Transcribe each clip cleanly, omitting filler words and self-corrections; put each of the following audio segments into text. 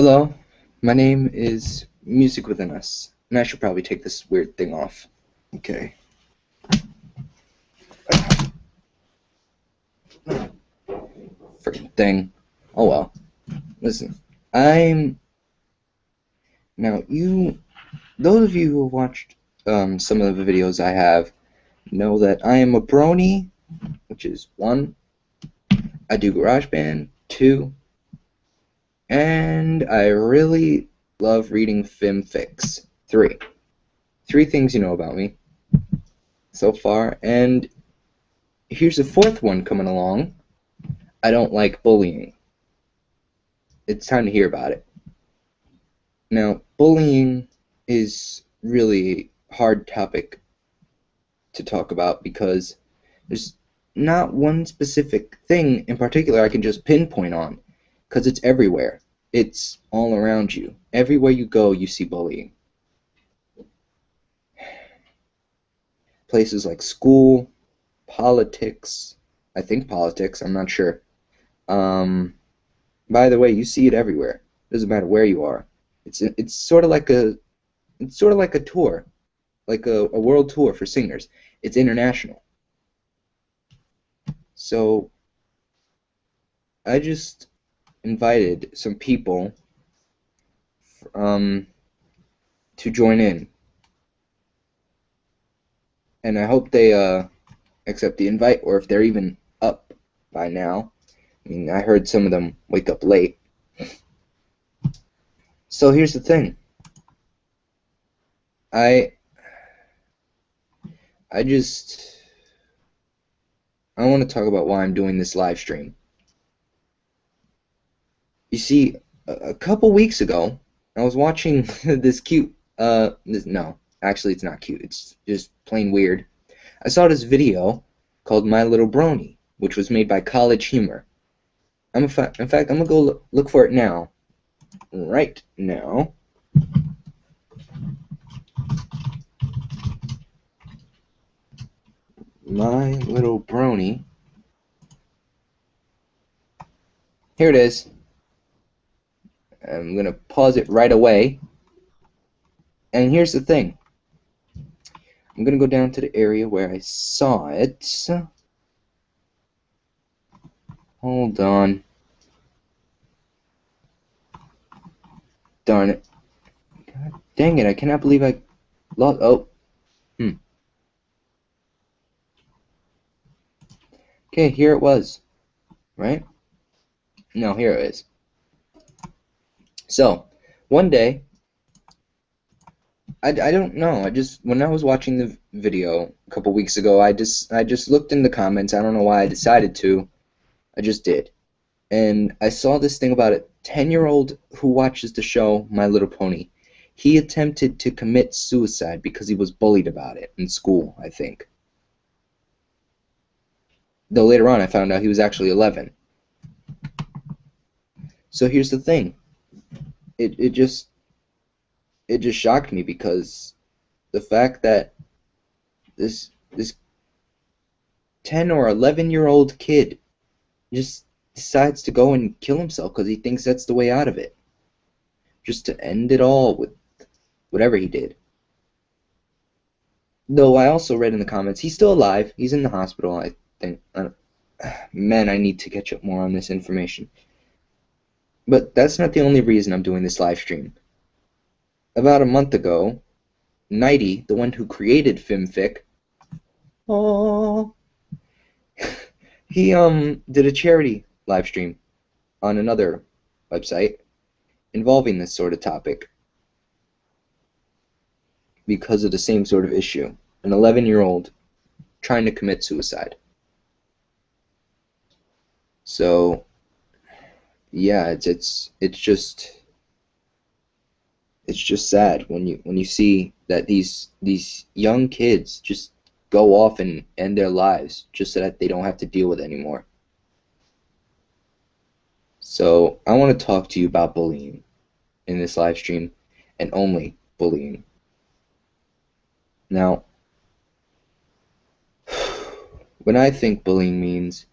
Hello, my name is Music Within Us, and I should probably take this weird thing off. Okay. Freaking thing. Oh well. Listen, I'm. Now, those of you who have watched some of the videos I have, know that I am a brony, which is one, I do GarageBand, two, and I really love reading FimFix, three. Three things you know about me so far, and here's a fourth one coming along. I don't like bullying. It's time to hear about it. Now, bullying is really a hard topic to talk about because there's not one specific thing in particular I can just pinpoint on because it's everywhere. It's all around you. Everywhere you go, you see bullying. Places like school, politics, I think politics, I'm not sure. By the way, you see it everywhere. Doesn't matter where you are. It's sort of like a tour, like a world tour for singers. It's international. So I just invited some people um, to join in, and I hope they accept the invite, or if they're even up by now. I mean, I heard some of them wake up late. So here's the thing. I I just I want to talk about why I'm doing this live stream. You see, a couple weeks ago, I was watching this cute, no, actually it's not cute, it's just plain weird. I saw this video called My Little Brony, which was made by College Humor. In fact, I'm gonna go look for it now, right now. My Little Brony. Here it is. I'm gonna pause it right away. And here's the thing. I'm gonna go down to the area where I saw it. Hold on. Darn it. God dang it, I cannot believe I lost. Oh. Okay, here it was. Right? No, here it is. So, one day, I don't know. When I was watching the video a couple weeks ago, I just looked in the comments. I don't know why I decided to. I just did. And I saw this thing about a 10-year-old who watches the show My Little Pony. He attempted to commit suicide because he was bullied about it in school, I think. Though later on I found out he was actually 11. So here's the thing. It just shocked me because the fact that this 10 or 11-year-old kid just decides to go and kill himself because he thinks that's the way out of it. Just to end it all with whatever he did. Though I also read in the comments, he's still alive. He's in the hospital, I think. Man, I need to catch up more on this information. But that's not the only reason I'm doing this live stream. About a month ago, Nighty, the one who created FimFic, oh, he did a charity live stream on another website involving this sort of topic because of the same sort of issue. An 11-year-old trying to commit suicide. So, yeah, it's just sad when you see that these young kids just go off and end their lives just so that they don't have to deal with it anymore. So I want to talk to you about bullying in this live stream, and only bullying. Now, what I think bullying means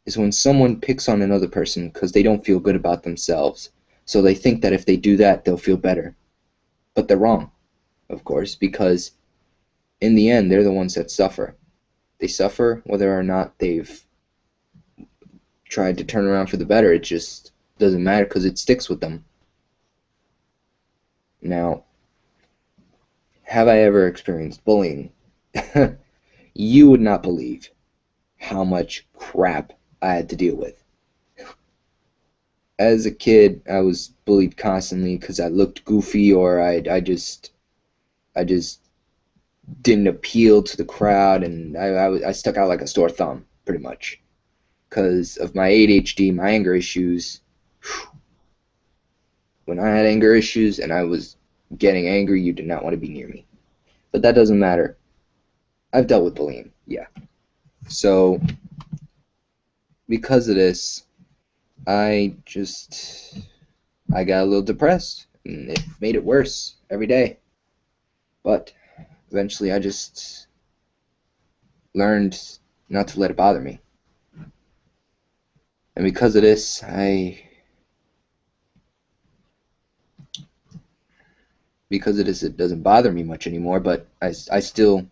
is when someone picks on another person because they don't feel good about themselves, So they think that if they do that, they'll feel better. But they're wrong, of course, because in the end, they're the ones that suffer. They suffer whether or not they've tried to turn around for the better. It just doesn't matter because it sticks with them. Now, have I ever experienced bullying? You would not believe how much crap I had to deal with. As a kid, I was bullied constantly because I looked goofy, or I just didn't appeal to the crowd, and I stuck out like a sore thumb, pretty much, because of my ADHD, my anger issues. When I had anger issues and I was getting angry, you did not want to be near me. But that doesn't matter. I've dealt with bullying, yeah. So, because of this, I got a little depressed, and it made it worse every day. But eventually I just learned not to let it bother me. And because of this, it doesn't bother me much anymore, but I still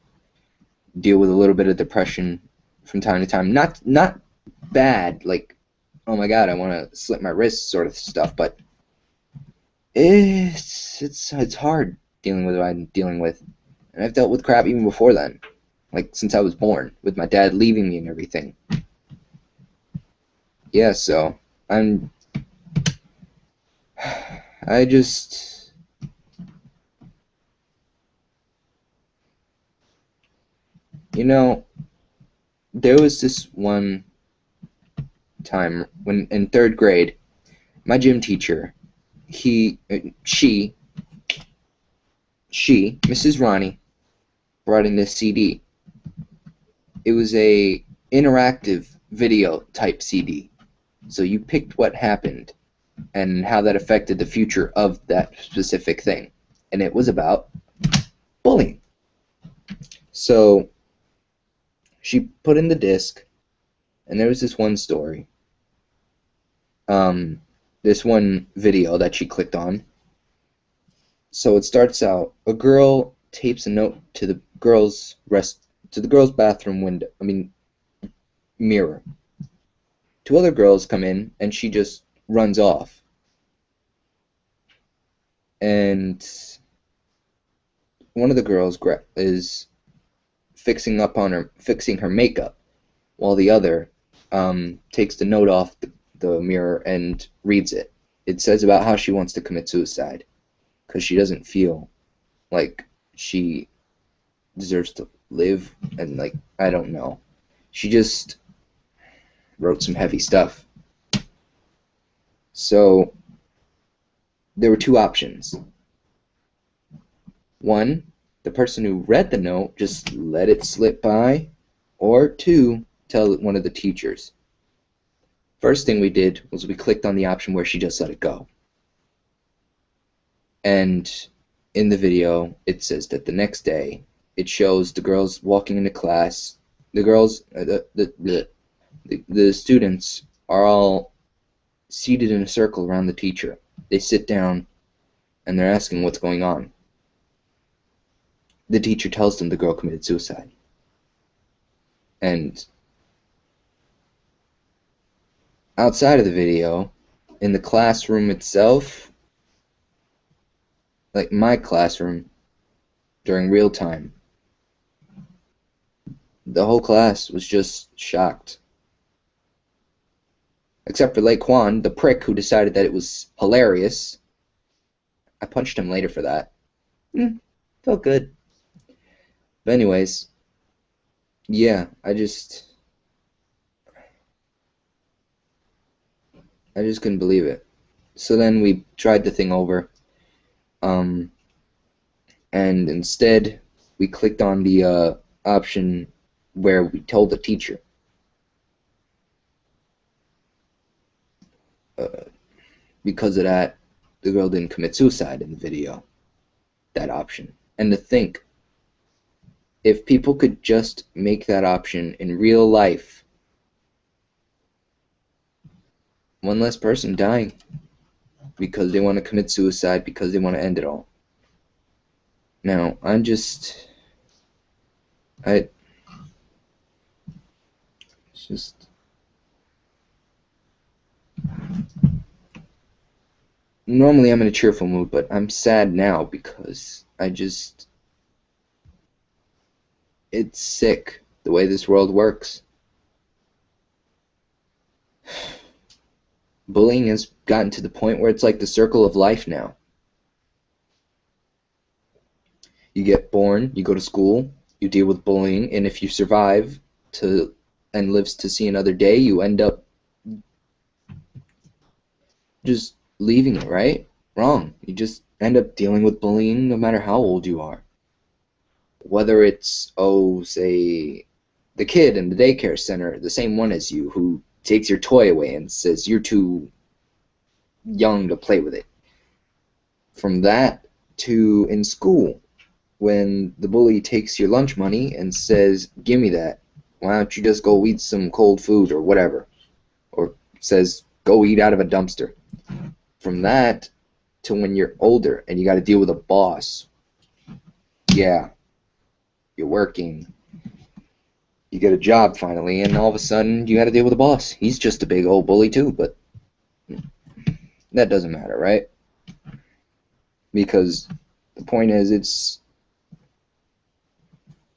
deal with a little bit of depression from time to time. Not bad, like, oh my god, I want to slit my wrists sort of stuff, but it's hard dealing with what I'm dealing with. And I've dealt with crap even before then, like since I was born, with my dad leaving me and everything. Yeah, so I just, there was this one time when in third grade, my gym teacher, she, Mrs. Ronnie, brought in this CD. It was a interactive video type CD. So you picked what happened and how that affected the future of that specific thing. And it was about bullying. So she put in the disc, and there was this one story, this one video that she clicked on. So it starts out, a girl tapes a note to the girl's bathroom mirror. Two other girls come in, and she just runs off. And one of the girls is fixing her makeup, while the other takes the note off the mirror and reads it. It says about how she wants to commit suicide because she doesn't feel like she deserves to live, and like, I don't know. She just wrote some heavy stuff. So there were two options. One, the person who read the note just let it slip by, or two, tell one of the teachers. First thing we did was we clicked on the option where she just let it go. And in the video, it says that the next day, it shows the girls walking into class. The girls, the students are all seated in a circle around the teacher. They sit down, and they're asking what's going on. The teacher tells them the girl committed suicide. And outside of the video, in the classroom itself, like my classroom, during real time, the whole class was just shocked. Except for Laquan, the prick who decided that it was hilarious. I punched him later for that. Felt good. But anyways, yeah, I just couldn't believe it. So then we tried the thing over, and instead we clicked on the option where we told the teacher. Because of that, the girl didn't commit suicide in the video. That option. And to think, if people could just make that option in real life, one less person dying. because they want to commit suicide because they want to end it all. Now, I just, normally I'm in a cheerful mood, but I'm sad now because it's sick the way this world works. Bullying has gotten to the point where it's like the circle of life now. You get born, you go to school, you deal with bullying, and if you survive to and lives to see another day, you end up just leaving it, right? Wrong. You just end up dealing with bullying no matter how old you are. Whether it's, oh, say, the kid in the daycare center, the same one as you, who takes your toy away and says you're too young to play with it. From that to in school, when the bully takes your lunch money and says, give me that. Why don't you just go eat some cold food or whatever? Or says, go eat out of a dumpster. From that to when you're older and you got to deal with a boss. Yeah, you're working. You get a job finally, and all of a sudden you got to deal with a boss. He's just a big old bully too, but that doesn't matter, right? Because the point is, it's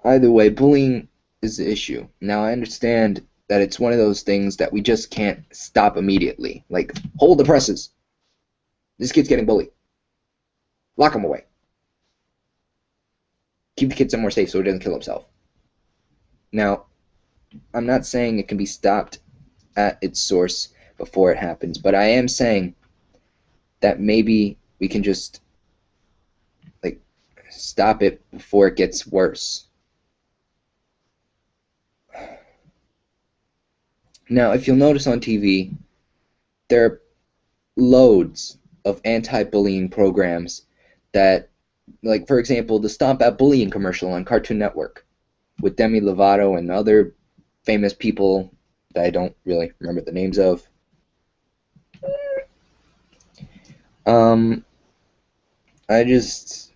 either way, bullying is the issue. Now, I understand that it's one of those things that we just can't stop immediately. Like, hold the presses. This kid's getting bullied. Lock him away. Keep the kid somewhere safe so he doesn't kill himself. Now, I'm not saying it can be stopped at its source before it happens, but I am saying that maybe we can just, like, stop it before it gets worse. Now, if you'll notice on TV, there are loads of anti-bullying programs that, like, for example, the Stomp Out Bullying commercial on Cartoon Network with Demi Lovato and other famous people that I don't really remember the names of. I just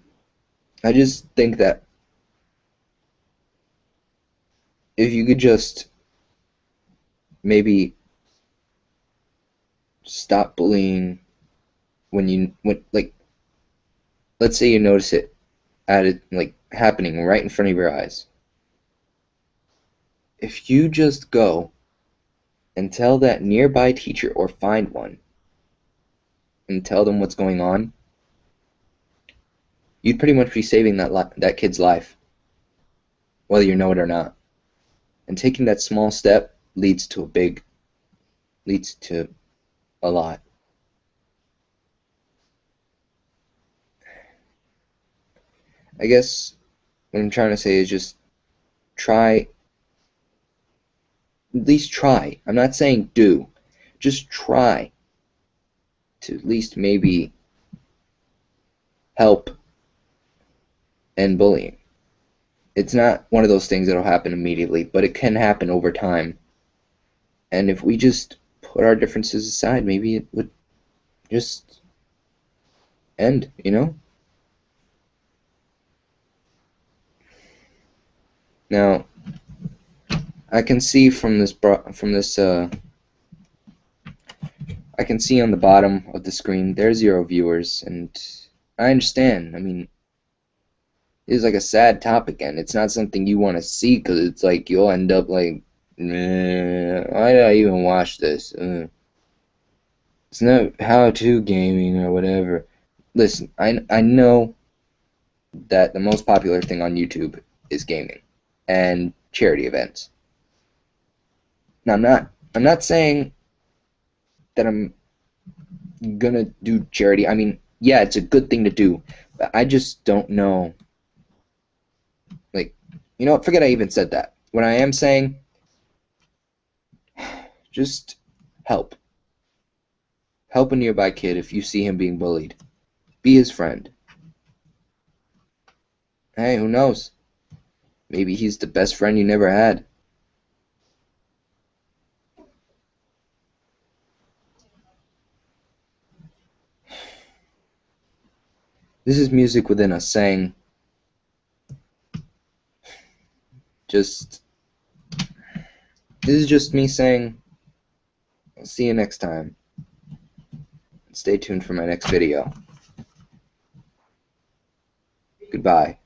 think that if you could just maybe stop bullying when like, let's say you notice it like happening right in front of your eyes. If you just go and tell that nearby teacher or find one and tell them what's going on, you'd pretty much be saving that kid's life, whether you know it or not. And taking that small step leads to a lot. I guess what I'm trying to say is just try, at least try. I'm not saying do. Just try to at least maybe help end bullying. It's not one of those things that'll happen immediately, but it can happen over time. And if we just put our differences aside, maybe it would just end, you know? Now, I can see I can see on the bottom of the screen there's 0 viewers, and I understand. I mean, it's like a sad topic, and it's not something you want to see because it's like you'll end up like, why did I even watch this? It's not how-to gaming or whatever. Listen, I know that the most popular thing on YouTube is gaming and charity events. Now, I'm not saying that I'm gonna do charity. I mean, yeah, it's a good thing to do, but I just don't know. Like, you know what? Forget I even said that. What I am saying, just help. Help a nearby kid if you see him being bullied. Be his friend. Hey, who knows? Maybe he's the best friend you never had. This is music within us saying, this is just me saying, I'll see you next time. Stay tuned for my next video. Goodbye.